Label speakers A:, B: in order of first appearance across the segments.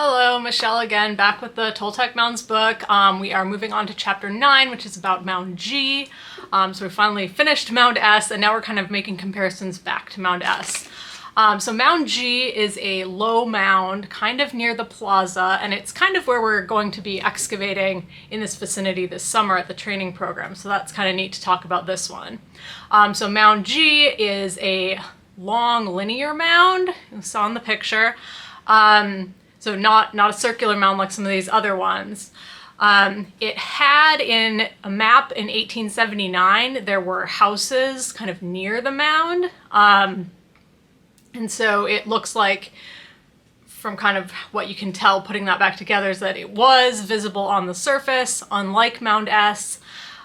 A: Hello, Michelle again, back with the Toltec Mounds book. We are moving on to chapter 9, which is about Mound G. So we finally finished Mound S, and now we're kind of making comparisons back to Mound S. So Mound G is a low mound, kind of near the plaza, and it's kind of where we're going to be excavating in this vicinity this summer at the training program. So that's kind of neat to talk about this one. So Mound G is a long linear mound, you saw in the picture. So not a circular mound like some of these other ones. It had in a map in 1879, there were houses kind of near the mound. And so it looks like, from kind of what you can tell putting that back together, is that it was visible on the surface, unlike Mound S.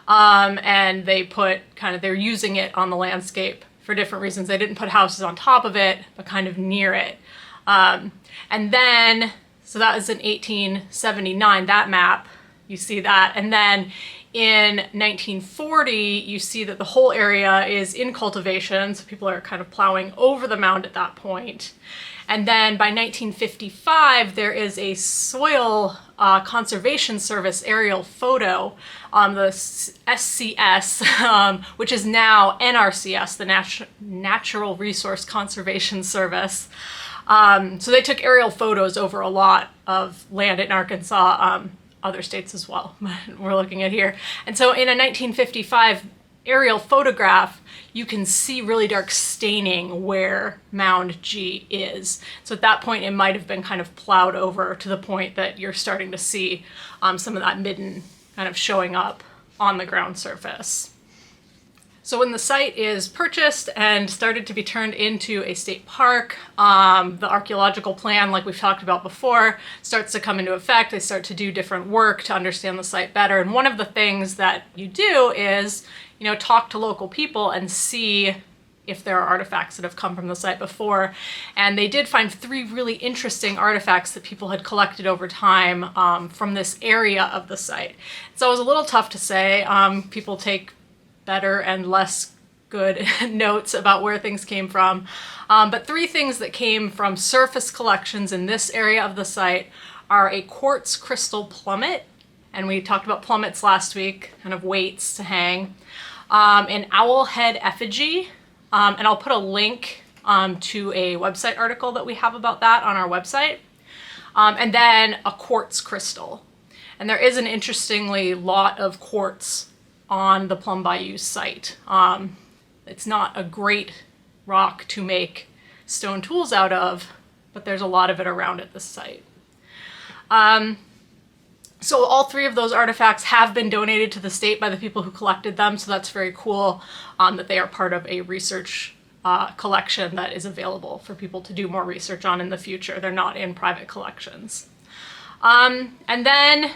A: And they're using it on the landscape for different reasons. They didn't put houses on top of it, but kind of near it. And then, so that was in 1879, that map, you see that. And then in 1940, you see that the whole area is in cultivation, so people are kind of plowing over the mound at that point. And then by 1955, there is a Soil Conservation Service aerial photo on the SCS, which is now NRCS, the Natural Resource Conservation Service. So they took aerial photos over a lot of land in Arkansas, other states as well, we're looking at here. And so in a 1955 aerial photograph, you can see really dark staining where Mound G is. So at that point, it might have been kind of plowed over to the point that you're starting to see some of that midden kind of showing up on the ground surface. So when the site is purchased and started to be turned into a state park, the archaeological plan, like we've talked about before, starts to come into effect. They start to do different work to understand the site better. And one of the things that you do is, talk to local people and see if there are artifacts that have come from the site before. And they did find 3 really interesting artifacts that people had collected over time from this area of the site. So it was a little tough to say. People take better and less good notes about where things came from. But 3 things that came from surface collections in this area of the site are a quartz crystal plummet, and we talked about plummets last week, kind of weights to hang, an owl head effigy, and I'll put a link to a website article that we have about that on our website, and then a quartz crystal. And there is an interestingly lot of quartz on the Plum Bayou site. It's not a great rock to make stone tools out of, but there's a lot of it around at this site. So all 3 of those artifacts have been donated to the state by the people who collected them, so that's very cool that they are part of a research collection that is available for people to do more research on in the future. They're not in private collections. And then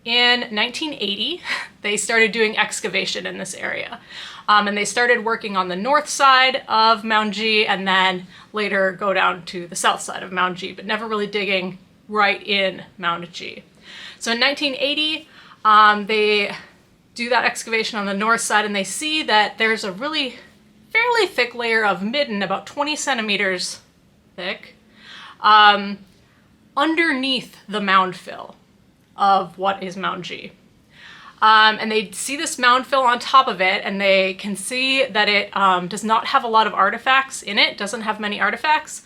A: in 1980, they started doing excavation in this area. And they started working on the north side of Mound G and then later go down to the south side of Mound G, but never really digging right in Mound G. So in 1980, they do that excavation on the north side and they see that there's a really fairly thick layer of midden, about 20 centimeters thick, underneath the mound fill of what is Mound G. And they see this mound fill on top of it, and they can see that it does not have a lot of artifacts in it, doesn't have many artifacts,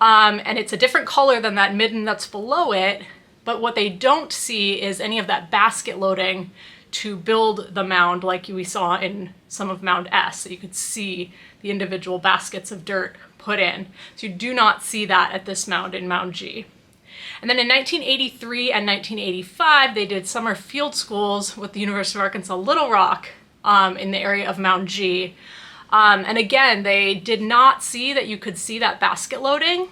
A: and it's a different color than that midden that's below it, but what they don't see is any of that basket loading to build the mound like we saw in some of Mound S, so you could see the individual baskets of dirt put in. So you do not see that at this mound in Mound G. And then in 1983 and 1985, they did summer field schools with the University of Arkansas Little Rock in the area of Mound G. And again, they did not see that you could see that basket loading,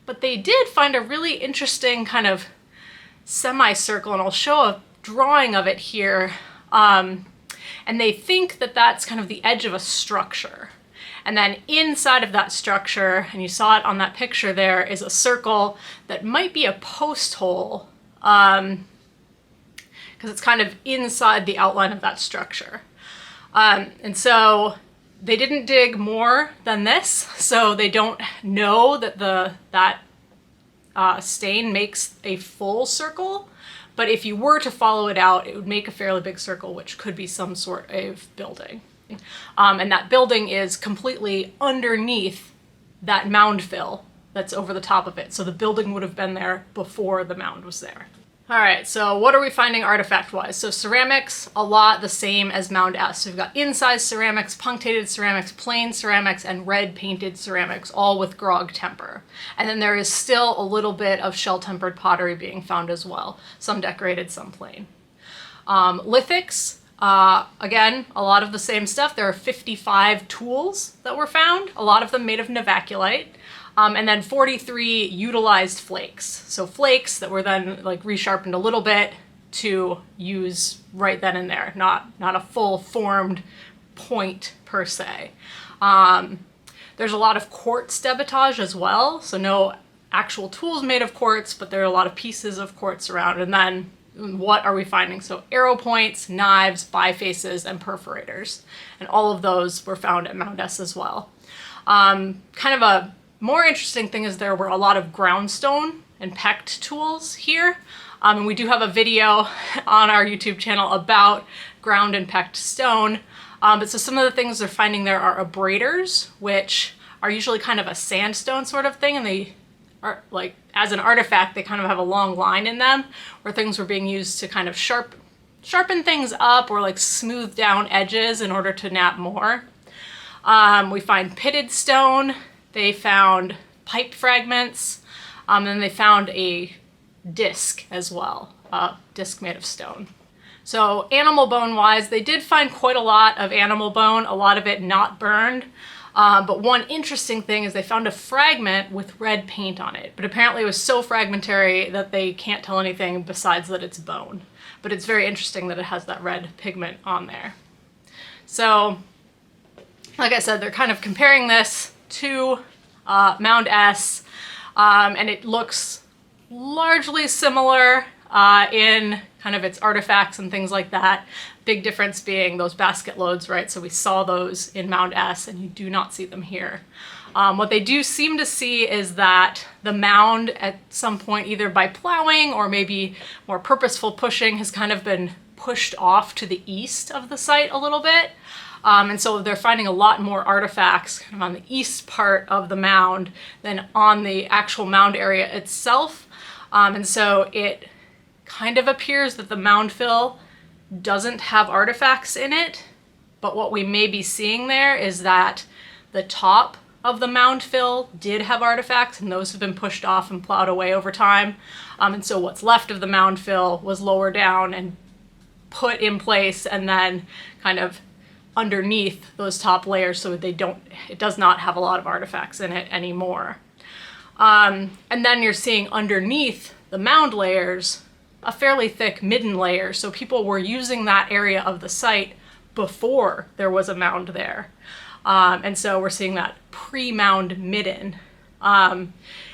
A: but they did find a really interesting kind of semicircle, and I'll show a drawing of it here. And they think that that's kind of the edge of a structure. And then inside of that structure, and you saw it on that picture there, is a circle that might be a post hole, because it's kind of inside the outline of that structure. And so they didn't dig more than this, so they don't know that that stain makes a full circle, but if you were to follow it out, it would make a fairly big circle, which could be some sort of building. And that building is completely underneath that mound fill that's over the top of it. So the building would have been there before the mound was there. All right, so what are we finding artifact-wise? So ceramics, a lot the same as Mound S. So we've got incised ceramics, punctated ceramics, plain ceramics, and red painted ceramics, all with grog temper. And then there is still a little bit of shell-tempered pottery being found as well. Some decorated, some plain. Lithics, again, a lot of the same stuff. There are 55 tools that were found, a lot of them made of novaculite. And then 43 utilized flakes. So flakes that were then like resharpened a little bit to use right then and there, not a full formed point per se. There's a lot of quartz debitage as well. So no actual tools made of quartz, but there are a lot of pieces of quartz around. And then what are we finding? So arrow points, knives, bifaces, and perforators. And all of those were found at Mound S as well. Kind of a more interesting thing is there were a lot of groundstone and pecked tools here. And we do have a video on our YouTube channel about ground and pecked stone. But so some of the things they're finding there are abraders, which are usually kind of a sandstone sort of thing. And they are like, as an artifact, they kind of have a long line in them where things were being used to kind of sharpen things up or like smooth down edges in order to knap more. We find pitted stone. They found pipe fragments, and then they found a disc as well, a disc made of stone. So animal bone wise, they did find quite a lot of animal bone, a lot of it not burned. But one interesting thing is they found a fragment with red paint on it, but apparently it was so fragmentary that they can't tell anything besides that it's bone. But it's very interesting that it has that red pigment on there. So, like I said, they're kind of comparing this to Mound S, and it looks largely similar in kind of its artifacts and things like that. Big difference being those basket loads, right? So we saw those in Mound S and you do not see them here. What they do seem to see is that the mound at some point, either by plowing or maybe more purposeful pushing, has kind of been pushed off to the east of the site a little bit. And so they're finding a lot more artifacts kind of on the east part of the mound than on the actual mound area itself. And so it kind of appears that the mound fill doesn't have artifacts in it, but what we may be seeing there is that the top of the mound fill did have artifacts, and those have been pushed off and plowed away over time. And so what's left of the mound fill was lower down and put in place and then kind of underneath those top layers, so it does not have a lot of artifacts in it anymore. And then you're seeing underneath the mound layers a fairly thick midden layer, so people were using that area of the site before there was a mound there. And so we're seeing that pre-mound midden. And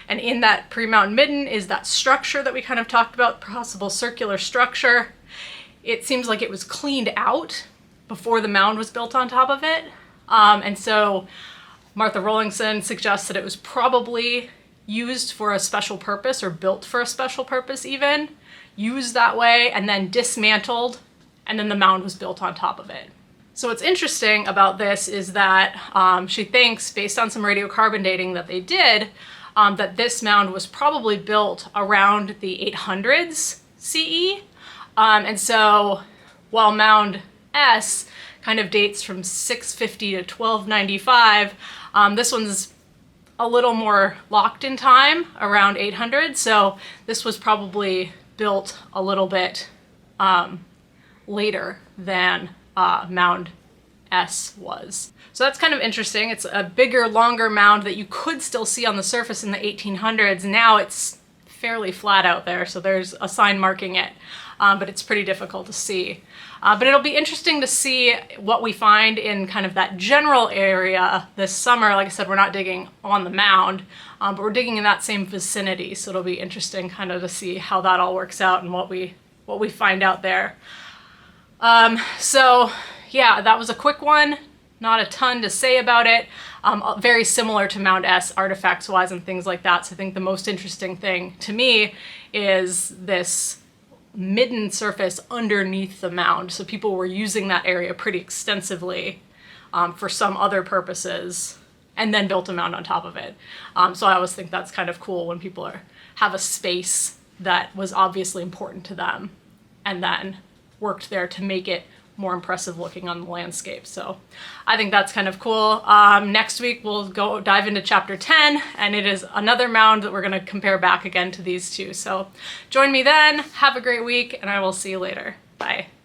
A: in that pre-mound midden is that structure that we kind of talked about, possible circular structure. It seems like it was cleaned out before the mound was built on top of it. And so Martha Rolingson suggests that it was probably used for a special purpose or built for a special purpose even, used that way and then dismantled, and then the mound was built on top of it. So what's interesting about this is that she thinks, based on some radiocarbon dating that they did, that this mound was probably built around the 800s CE. And so while Mound S kind of dates from 650 to 1295, this one's a little more locked in time, around 800. So this was probably built a little bit later than Mound S was. So that's kind of interesting. It's a bigger, longer mound that you could still see on the surface in the 1800s. Now it's fairly flat out there, so there's a sign marking it, but it's pretty difficult to see. But it'll be interesting to see what we find in kind of that general area this summer. Like I said, we're not digging on the mound, but we're digging in that same vicinity. So it'll be interesting kind of to see how that all works out and what we find out there. So yeah, that was a quick one. not a ton to say about it. Very similar to Mound S artifacts wise and things like that. So I think the most interesting thing to me is this midden surface underneath the mound. So people were using that area pretty extensively for some other purposes, and then built a mound on top of it. So I always think that's kind of cool when people have a space that was obviously important to them and then worked there to make it more impressive looking on the landscape. So I think that's kind of cool. Next week we'll go dive into chapter 10, and it is another mound that we're going to compare back again to these two. So join me then. Have a great week, and I will see you later. Bye.